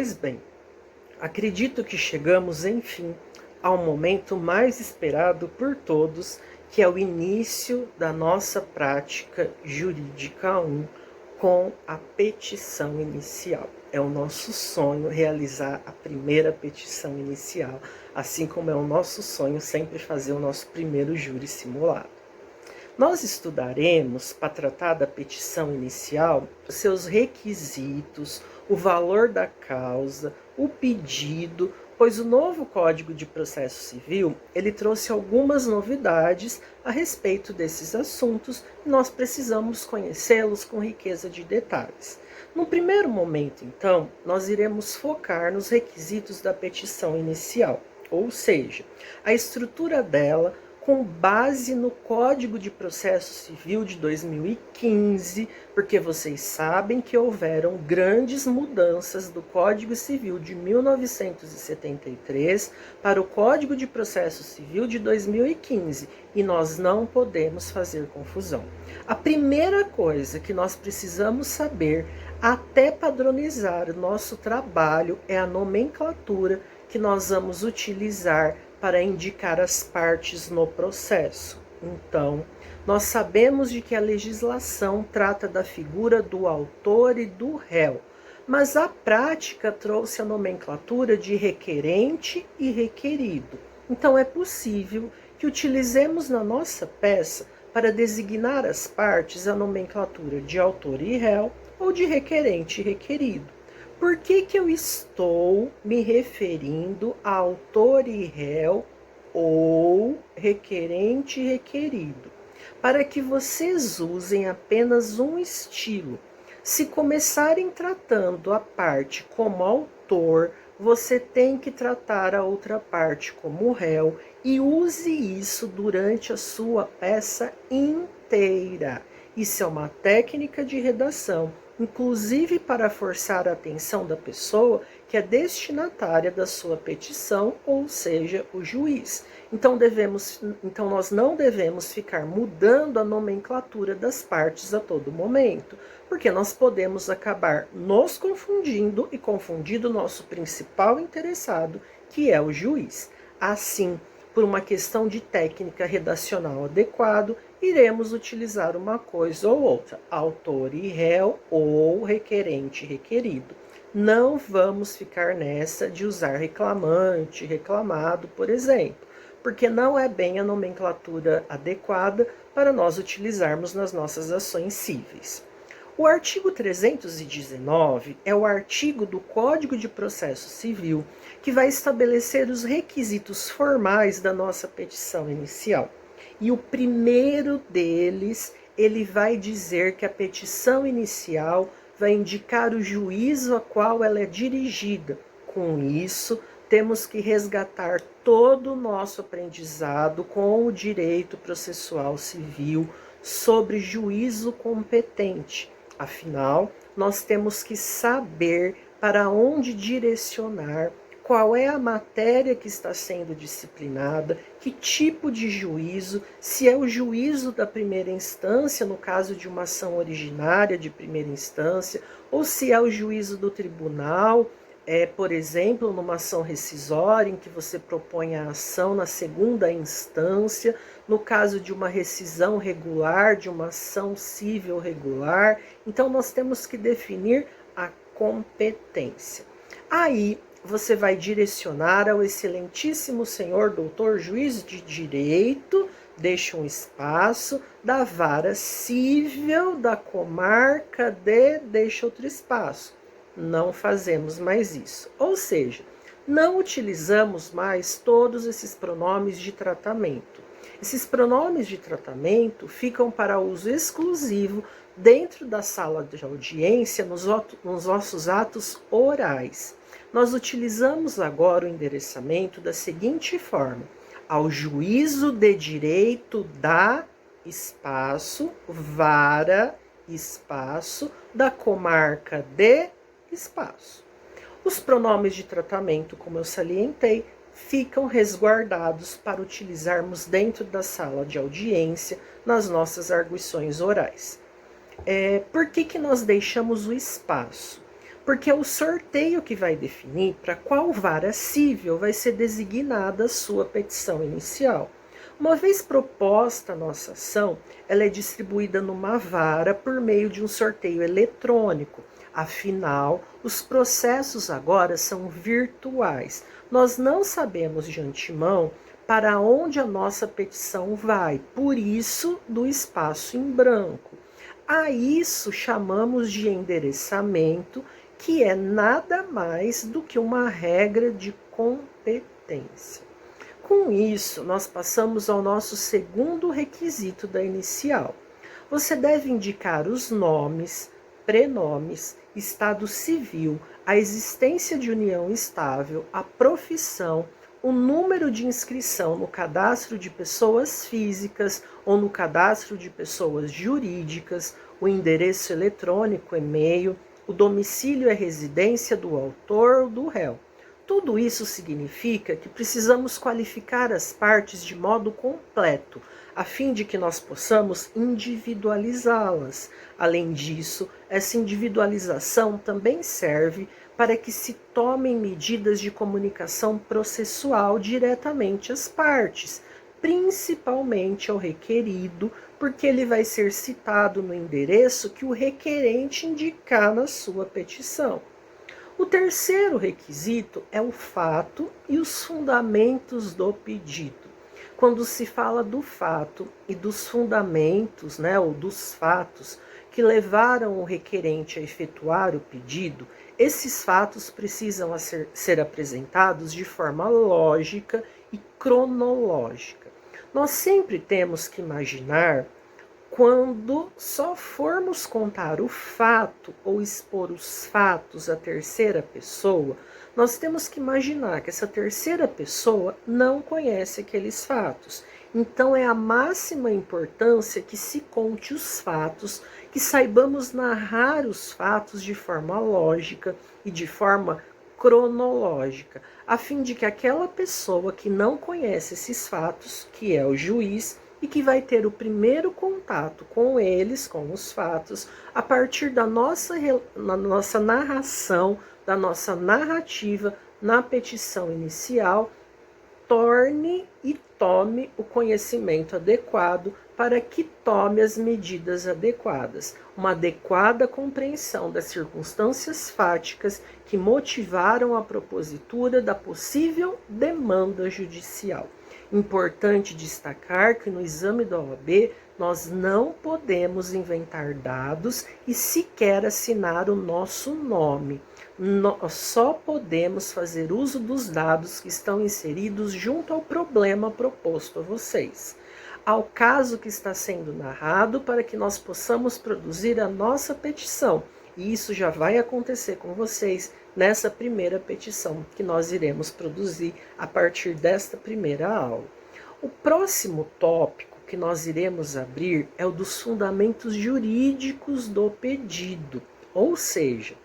Pois bem, acredito que chegamos, enfim, ao momento mais esperado por todos, que é o início da nossa prática jurídica 1 com a petição inicial. É o nosso sonho realizar a primeira petição inicial, assim como é o nosso sonho sempre fazer o nosso primeiro júri simulado. Nós estudaremos, para tratar da petição inicial, seus requisitos, o valor da causa, o pedido, pois o novo Código de Processo Civil, ele trouxe algumas novidades a respeito desses assuntos e nós precisamos conhecê-los com riqueza de detalhes. No primeiro momento, então, nós iremos focar nos requisitos da petição inicial, ou seja, a estrutura dela, com base no Código de Processo Civil de 2015, porque vocês sabem que houveram grandes mudanças do Código Civil de 1973 para o Código de Processo Civil de 2015, e nós não podemos fazer confusão. A primeira coisa que nós precisamos saber, até padronizar o nosso trabalho, é a nomenclatura que nós vamos utilizar para indicar as partes no processo. Então, nós sabemos de que a legislação trata da figura do autor e do réu, mas a prática trouxe a nomenclatura de requerente e requerido. Então, é possível que utilizemos na nossa peça, para designar as partes, a nomenclatura de autor e réu ou de requerente e requerido. Por que eu estou me referindo a autor e réu ou requerente e requerido? Para que vocês usem apenas um estilo. Se começarem tratando a parte como autor, você tem que tratar a outra parte como réu e use isso durante a sua peça inteira. Isso é uma técnica de redação, inclusive para forçar a atenção da pessoa que é destinatária da sua petição, ou seja, o juiz. Então nós não devemos ficar mudando a nomenclatura das partes a todo momento, porque nós podemos acabar nos confundindo e confundindo o nosso principal interessado, que é o juiz. Assim, por uma questão de técnica redacional adequado, iremos utilizar uma coisa ou outra, autor e réu ou requerente e requerido. Não vamos ficar nessa de usar reclamante, reclamado, por exemplo, porque não é bem a nomenclatura adequada para nós utilizarmos nas nossas ações cíveis. O artigo 319 é o artigo do Código de Processo Civil que vai estabelecer os requisitos formais da nossa petição inicial. E o primeiro deles, ele vai dizer que a petição inicial vai indicar o juízo a qual ela é dirigida. Com isso, temos que resgatar todo o nosso aprendizado com o direito processual civil sobre juízo competente. Afinal, nós temos que saber para onde direcionar, qual é a matéria que está sendo disciplinada, que tipo de juízo, se é o juízo da primeira instância, no caso de uma ação originária de primeira instância, ou se é o juízo do tribunal, por exemplo, numa ação rescisória, em que você propõe a ação na segunda instância, no caso de uma rescisão regular, de uma ação civil regular. Então, nós temos que definir a competência. Aí, você vai direcionar ao excelentíssimo senhor doutor juiz de direito, deixa um espaço, da vara cível da comarca de, deixa outro espaço. Não fazemos mais isso. Ou seja, não utilizamos mais todos esses pronomes de tratamento. Esses pronomes de tratamento ficam para uso exclusivo dentro da sala de audiência, nos nossos atos orais. Nós utilizamos agora o endereçamento da seguinte forma: ao juízo de direito da espaço, vara, espaço, da comarca de espaço. Os pronomes de tratamento, como eu salientei, ficam resguardados para utilizarmos dentro da sala de audiência nas nossas arguições orais. Por que nós deixamos o espaço? porque é o sorteio que vai definir para qual vara cível vai ser designada a sua petição inicial. Uma vez proposta a nossa ação, ela é distribuída numa vara por meio de um sorteio eletrônico. Afinal, os processos agora são virtuais. Nós não sabemos de antemão para onde a nossa petição vai, por isso do espaço em branco. A isso chamamos de endereçamento, que é nada mais do que uma regra de competência. Com isso, nós passamos ao nosso segundo requisito da inicial. Você deve indicar os nomes, prenomes, estado civil, a existência de união estável, a profissão, o número de inscrição no cadastro de pessoas físicas ou no cadastro de pessoas jurídicas, o endereço eletrônico, e-mail, o domicílio e residência do autor ou do réu. Tudo isso significa que precisamos qualificar as partes de modo completo, a fim de que nós possamos individualizá-las. Além disso, essa individualização também serve para que se tomem medidas de comunicação processual diretamente às partes, principalmente ao requerido, porque ele vai ser citado no endereço que o requerente indicar na sua petição. O terceiro requisito é o fato e os fundamentos do pedido. Quando se fala do fato e dos fundamentos, ou dos fatos que levaram o requerente a efetuar o pedido, esses fatos precisam ser apresentados de forma lógica e cronológica. Nós sempre temos que imaginar quando só formos contar o fato ou expor os fatos à terceira pessoa, nós temos que imaginar que essa terceira pessoa não conhece aqueles fatos. Então é a máxima importância que se conte os fatos, que saibamos narrar os fatos de forma lógica e de forma cronológica, a fim de que aquela pessoa que não conhece esses fatos, que é o juiz, e que vai ter o primeiro contato com eles, com os fatos, a partir da nossa narração, da nossa narrativa na petição inicial, torne e tome o conhecimento adequado para que tome as medidas adequadas, uma adequada compreensão das circunstâncias fáticas que motivaram a propositura da possível demanda judicial. Importante destacar que no exame da OAB nós não podemos inventar dados e sequer assinar o nosso nome. Nós só podemos fazer uso dos dados que estão inseridos junto ao problema proposto a vocês, ao caso que está sendo narrado, para que nós possamos produzir a nossa petição. E isso já vai acontecer com vocês nessa primeira petição que nós iremos produzir a partir desta primeira aula. O próximo tópico que nós iremos abrir é o dos fundamentos jurídicos do pedido, ou seja,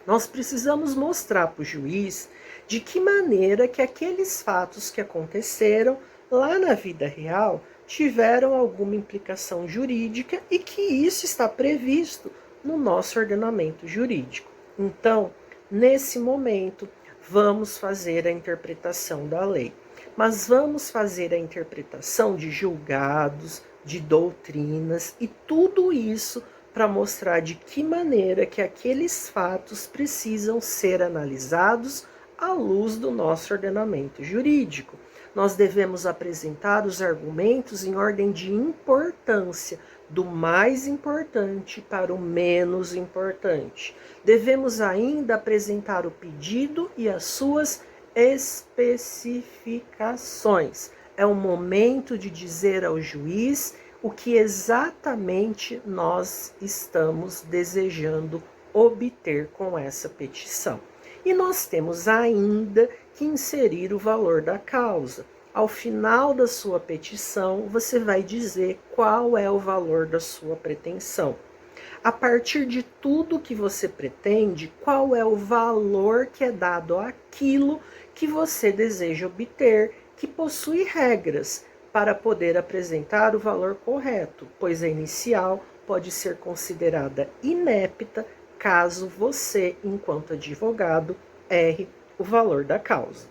nós precisamos mostrar para o juiz de que maneira que aqueles fatos que aconteceram lá na vida real tiveram alguma implicação jurídica e que isso está previsto no nosso ordenamento jurídico. Então, nesse momento, vamos fazer a interpretação da lei. Mas vamos fazer a interpretação de julgados, de doutrinas e tudo isso para mostrar de que maneira que aqueles fatos precisam ser analisados à luz do nosso ordenamento jurídico. Nós devemos apresentar os argumentos em ordem de importância, do mais importante para o menos importante. Devemos ainda apresentar o pedido e as suas especificações. É o momento de dizer ao juiz o que exatamente nós estamos desejando obter com essa petição. E nós temos ainda que inserir o valor da causa. Ao final da sua petição, você vai dizer qual é o valor da sua pretensão. A partir de tudo que você pretende, qual é o valor que é dado àquilo que você deseja obter, que possui regras para poder apresentar o valor correto, pois a inicial pode ser considerada inepta caso você, enquanto advogado, erre o valor da causa.